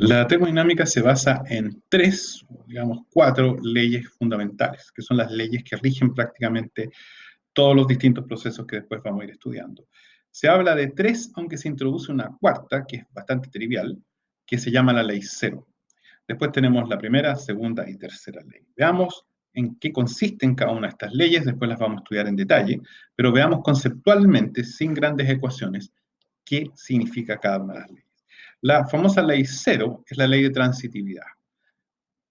La termodinámica se basa en tres, digamos, cuatro leyes fundamentales, que son las leyes que rigen prácticamente todos los distintos procesos que después vamos a ir estudiando. Se habla de tres, aunque se introduce una cuarta, que es bastante trivial, que se llama la ley cero. Después tenemos la primera, segunda y tercera ley. Veamos en qué consisten cada una de estas leyes, después las vamos a estudiar en detalle, pero veamos conceptualmente, sin grandes ecuaciones, qué significa cada una de las leyes. La famosa ley cero es la ley de transitividad.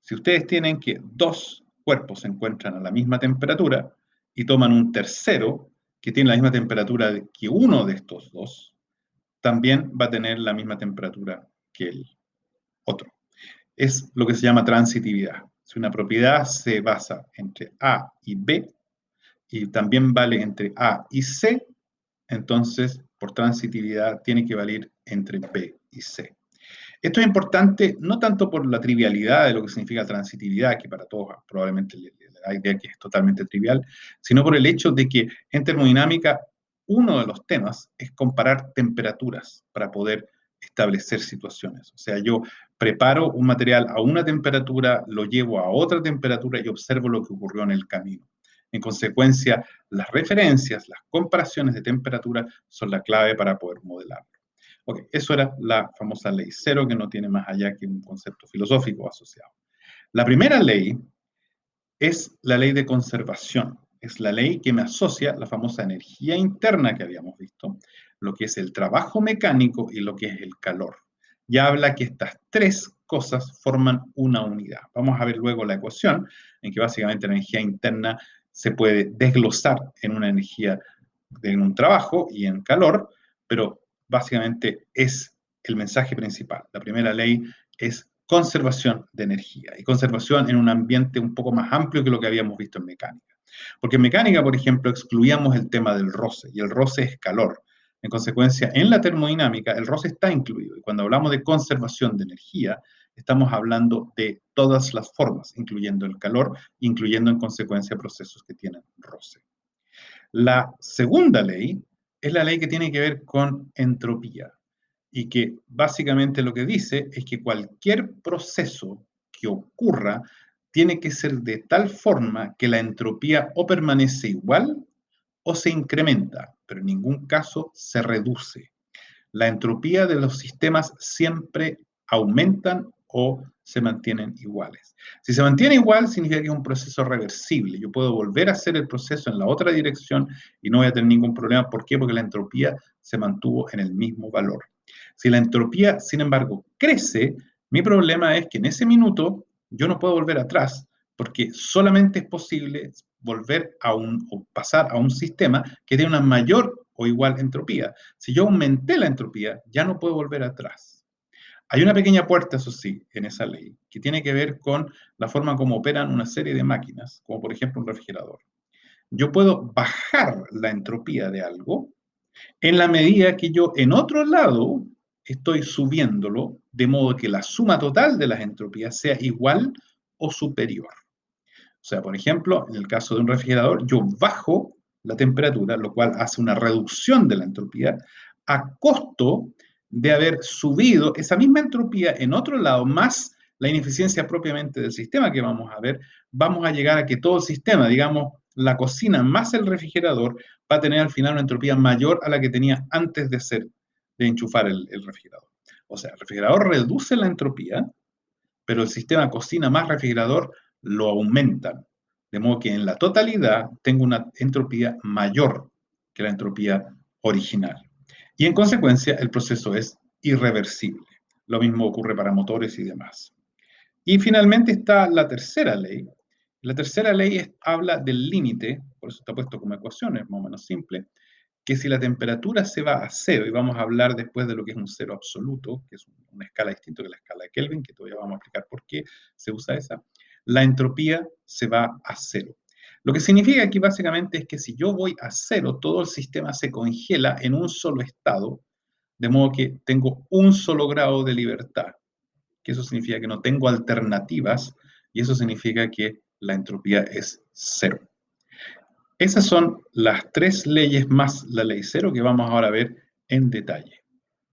Si ustedes tienen que dos cuerpos se encuentran a la misma temperatura y toman un tercero que tiene la misma temperatura que uno de estos dos, también va a tener la misma temperatura que el otro. Es lo que se llama transitividad. Si una propiedad se basa entre A y B y también vale entre A y C, entonces por transitividad tiene que valer entre B y C. Esto es importante no tanto por la trivialidad de lo que significa transitividad, que para todos probablemente le da idea que es totalmente trivial, sino por el hecho de que en termodinámica uno de los temas es comparar temperaturas para poder establecer situaciones. O sea, yo preparo un material a una temperatura, lo llevo a otra temperatura y observo lo que ocurrió en el camino. En consecuencia, las referencias, las comparaciones de temperatura son la clave para poder modelar. Ok, eso era la famosa ley cero, que no tiene más allá que un concepto filosófico asociado. La primera ley es la ley de conservación. Es la ley que me asocia la famosa energía interna que habíamos visto, lo que es el trabajo mecánico y lo que es el calor. Ya habla que estas tres cosas forman una unidad. Vamos a ver luego la ecuación, en que básicamente la energía interna se puede desglosar en una energía, en un trabajo y en calor, pero básicamente es el mensaje principal. La primera ley es conservación de energía y conservación en un ambiente un poco más amplio que lo que habíamos visto en mecánica. Porque en mecánica, por ejemplo, excluíamos el tema del roce y el roce es calor. En consecuencia, en la termodinámica el roce está incluido y cuando hablamos de conservación de energía, estamos hablando de todas las formas, incluyendo el calor, incluyendo en consecuencia procesos que tienen roce. La segunda ley es la ley que tiene que ver con entropía y que básicamente lo que dice es que cualquier proceso que ocurra tiene que ser de tal forma que la entropía o permanece igual o se incrementa, pero en ningún caso se reduce. La entropía de los sistemas siempre aumentan o se mantienen iguales. Si se mantiene igual, significa que es un proceso reversible. Yo puedo volver a hacer el proceso en la otra dirección y no voy a tener ningún problema. ¿Por qué? Porque la entropía se mantuvo en el mismo valor. Si la entropía, sin embargo, crece, mi problema es que en ese minuto yo no puedo volver atrás, porque solamente es posible volver a o pasar a un sistema que tiene una mayor o igual entropía. Si yo aumenté la entropía, ya no puedo volver atrás. Hay una pequeña puerta, eso sí, en esa ley, que tiene que ver con la forma como operan una serie de máquinas, como por ejemplo un refrigerador. Yo puedo bajar la entropía de algo en la medida que yo en otro lado estoy subiéndolo, de modo que la suma total de las entropías sea igual o superior. O sea, por ejemplo, en el caso de un refrigerador, yo bajo la temperatura, lo cual hace una reducción de la entropía, a costo de haber subido esa misma entropía en otro lado, más la ineficiencia propiamente del sistema que vamos a ver, vamos a llegar a que todo el sistema, digamos, la cocina más el refrigerador, va a tener al final una entropía mayor a la que tenía antes de enchufar el refrigerador. O sea, el refrigerador reduce la entropía, pero el sistema cocina más refrigerador lo aumentan. De modo que en la totalidad tengo una entropía mayor que la entropía original. Y en consecuencia el proceso es irreversible. Lo mismo ocurre para motores y demás. Y finalmente está la tercera ley. La tercera ley habla del límite, por eso está puesto como ecuación, es más o menos simple, que si la temperatura se va a cero, y vamos a hablar después de lo que es un cero absoluto, que es una escala distinta que la escala de Kelvin, que todavía vamos a explicar por qué se usa esa, la entropía se va a cero. Lo que significa aquí básicamente es que si yo voy a cero, todo el sistema se congela en un solo estado, de modo que tengo un solo grado de libertad, que eso significa que no tengo alternativas, y eso significa que la entropía es cero. Esas son las tres leyes más la ley cero que vamos ahora a ver en detalle.